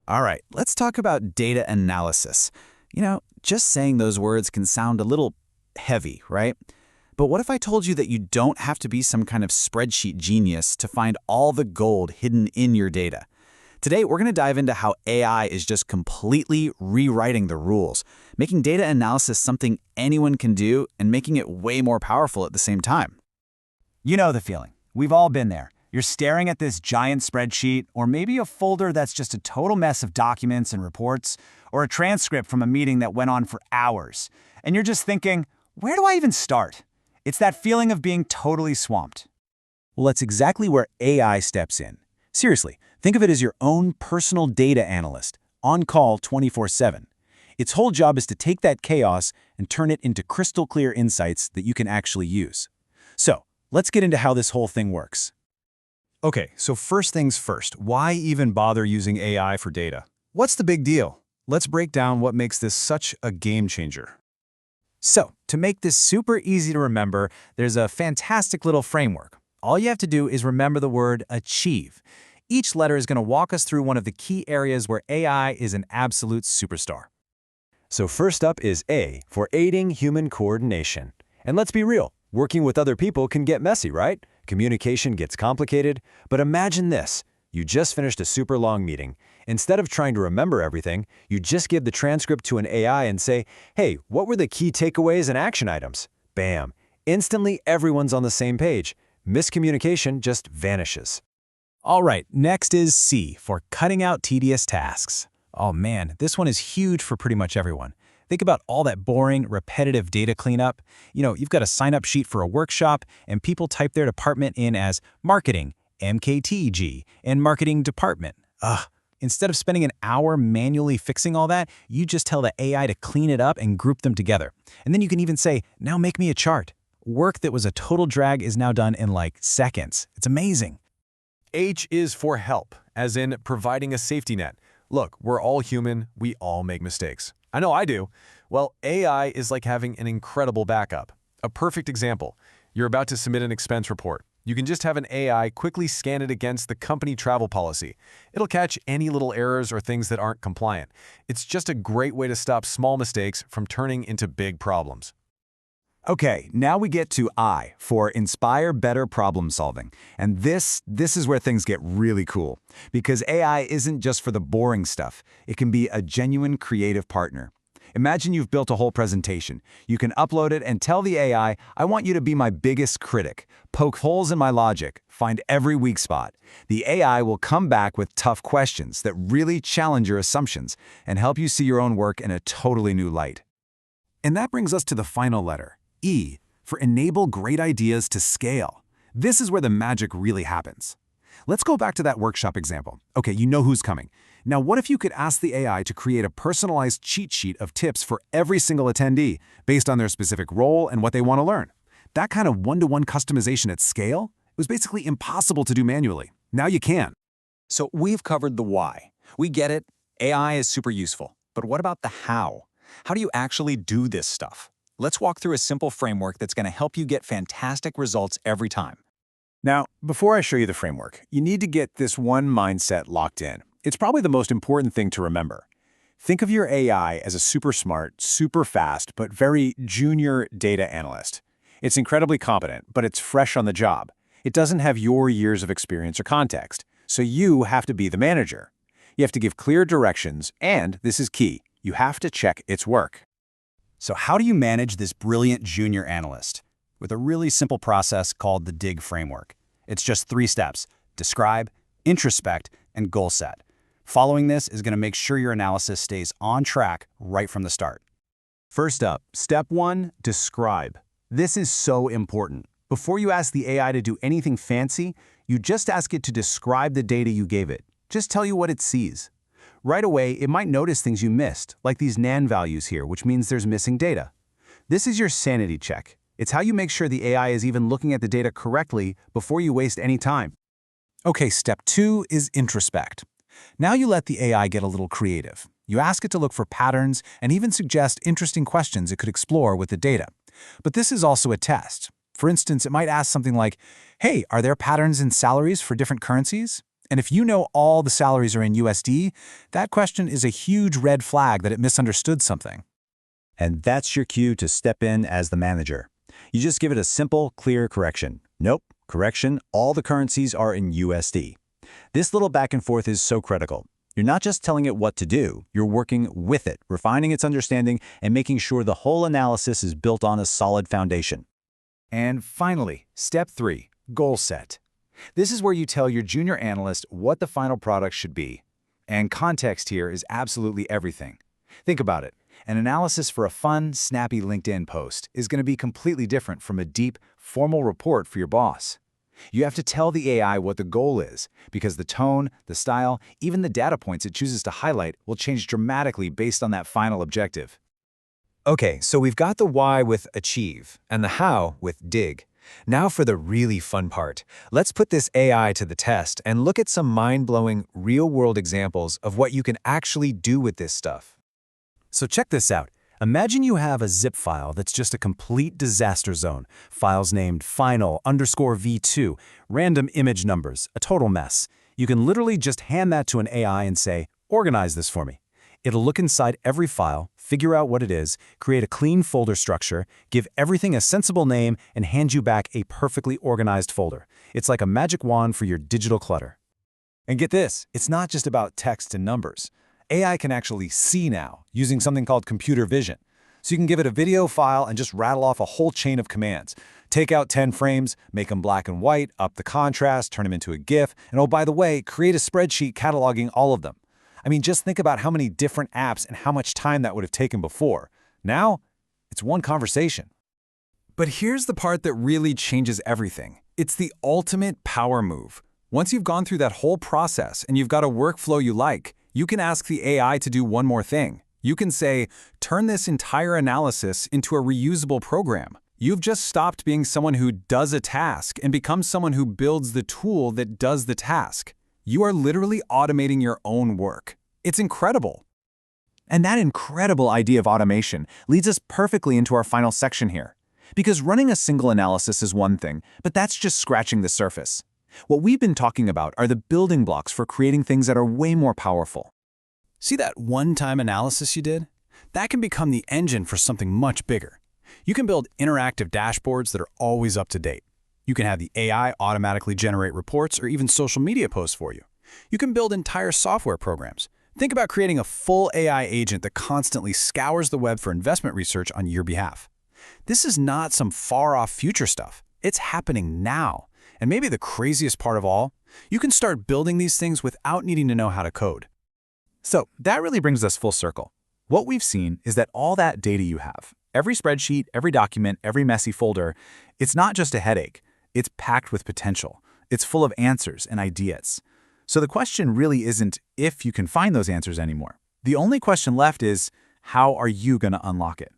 All right, let's talk about data analysis. Just saying those words can sound a little heavy, right? But what if I told you that you don't have to be some kind of spreadsheet genius to find all the gold hidden in your data? Today, we're going to dive into how AI is just completely rewriting the rules, making data analysis something anyone can do and making it way more powerful at the same time. You know the feeling. We've all been there. You're staring at this giant spreadsheet, or maybe a folder that's just a total mess of documents and reports, or a transcript from a meeting that went on for hours. And you're just thinking, where do I even start? It's that feeling of being totally swamped. Well, that's exactly where AI steps in. Seriously, think of it as your own personal data analyst, on call 24/7. Its whole job is to take that chaos and turn it into crystal clear insights that you can actually use. So, let's get into how this whole thing works. Okay, so first things first, why even bother using AI for data? What's the big deal? Let's break down what makes this such a game changer. So, to make this super easy to remember, there's a fantastic little framework. All you have to do is remember the word achieve. Each letter is going to walk us through one of the key areas where AI is an absolute superstar. So first up is A, for aiding human coordination. And let's be real, working with other people can get messy, right? Communication gets complicated, but imagine this. You just finished a super long meeting. Instead of trying to remember everything, you just give the transcript to an AI and say, hey, what were the key takeaways and action items? Bam! Instantly, everyone's on the same page. Miscommunication just vanishes. All right, next is C, for cutting out tedious tasks. Oh man, this one is huge for pretty much everyone. Think about all that boring, repetitive data cleanup. You've got a sign-up sheet for a workshop, and people type their department in as marketing, MKTG, and marketing department. Ugh. Instead of spending an hour manually fixing all that, you just tell the AI to clean it up and group them together. And then you can even say, now make me a chart. Work that was a total drag is now done in like seconds. It's amazing. H is for help, as in providing a safety net. Look, we're all human, we all make mistakes. I know I do. Well, AI is like having an incredible backup. A perfect example, you're about to submit an expense report. You can just have an AI quickly scan it against the company travel policy. It'll catch any little errors or things that aren't compliant. It's just a great way to stop small mistakes from turning into big problems. Okay, now we get to I, for inspire better problem solving. And this is where things get really cool. Because AI isn't just for the boring stuff. It can be a genuine creative partner. Imagine you've built a whole presentation. You can upload it and tell the AI, I want you to be my biggest critic. Poke holes in my logic. Find every weak spot. The AI will come back with tough questions that really challenge your assumptions and help you see your own work in a totally new light. And that brings us to the final letter. E, for enable great ideas to scale. This is where the magic really happens. Let's go back to that workshop example. Okay, you know who's coming. Now, what if you could ask the AI to create a personalized cheat sheet of tips for every single attendee based on their specific role and what they want to learn? That kind of one-to-one customization at scale was basically impossible to do manually. Now you can. So we've covered the why. We get it. AI is super useful. But what about the how? How do you actually do this stuff? Let's walk through a simple framework that's going to help you get fantastic results every time. Now, before I show you the framework, you need to get this one mindset locked in. It's probably the most important thing to remember. Think of your AI as a super smart, super fast, but very junior data analyst. It's incredibly competent, but it's fresh on the job. It doesn't have your years of experience or context, so you have to be the manager. You have to give clear directions, and this is key, you have to check its work. So how do you manage this brilliant junior analyst? With a really simple process called the DIG framework. It's just 3 steps: describe, introspect, and goal set. Following this is going to make sure your analysis stays on track right from the start. First up, step 1, describe. This is so important. Before you ask the AI to do anything fancy, you just ask it to describe the data you gave it. Just tell you what it sees. Right away, it might notice things you missed, like these NaN values here, which means there's missing data. This is your sanity check. It's how you make sure the AI is even looking at the data correctly before you waste any time. Okay, step 2 is introspect. Now you let the AI get a little creative. You ask it to look for patterns and even suggest interesting questions it could explore with the data. But this is also a test. For instance, it might ask something like, hey, are there patterns in salaries for different currencies? And if you know all the salaries are in USD, that question is a huge red flag that it misunderstood something. And that's your cue to step in as the manager. You just give it a simple, clear correction. Nope, correction, all the currencies are in USD. This little back and forth is so critical. You're not just telling it what to do, you're working with it, refining its understanding, and making sure the whole analysis is built on a solid foundation. And finally, step 3, goal set. This is where you tell your junior analyst what the final product should be. And context here is absolutely everything. Think about it. An analysis for a fun, snappy LinkedIn post is going to be completely different from a deep, formal report for your boss. You have to tell the AI what the goal is, because the tone, the style, even the data points it chooses to highlight will change dramatically based on that final objective. Okay, so we've got the why with achieve and the how with dig. Now for the really fun part. Let's put this AI to the test and look at some mind-blowing, real-world examples of what you can actually do with this stuff. So check this out. Imagine you have a zip file that's just a complete disaster zone. Files named final_v2, random image numbers, a total mess. You can literally just hand that to an AI and say, organize this for me. It'll look inside every file, figure out what it is, create a clean folder structure, give everything a sensible name, and hand you back a perfectly organized folder. It's like a magic wand for your digital clutter. And get this, it's not just about text and numbers. AI can actually see now, using something called computer vision. So you can give it a video file and just rattle off a whole chain of commands. Take out 10 frames, make them black and white, up the contrast, turn them into a GIF, and oh, by the way, create a spreadsheet cataloging all of them. I mean, just think about how many different apps and how much time that would have taken before. Now, it's one conversation. But here's the part that really changes everything. It's the ultimate power move. Once you've gone through that whole process and you've got a workflow you like, you can ask the AI to do one more thing. You can say, turn this entire analysis into a reusable program. You've just stopped being someone who does a task and become someone who builds the tool that does the task. You are literally automating your own work. It's incredible. And that incredible idea of automation leads us perfectly into our final section here. Because running a single analysis is one thing, but that's just scratching the surface. What we've been talking about are the building blocks for creating things that are way more powerful. See that one-time analysis you did? That can become the engine for something much bigger. You can build interactive dashboards that are always up to date. You can have the AI automatically generate reports or even social media posts for you. You can build entire software programs. Think about creating a full AI agent that constantly scours the web for investment research on your behalf. This is not some far-off future stuff. It's happening now. And maybe the craziest part of all, you can start building these things without needing to know how to code. So that really brings us full circle. What we've seen is that all that data you have, every spreadsheet, every document, every messy folder, it's not just a headache. It's packed with potential. It's full of answers and ideas. So the question really isn't if you can find those answers anymore. The only question left is, how are you going to unlock it?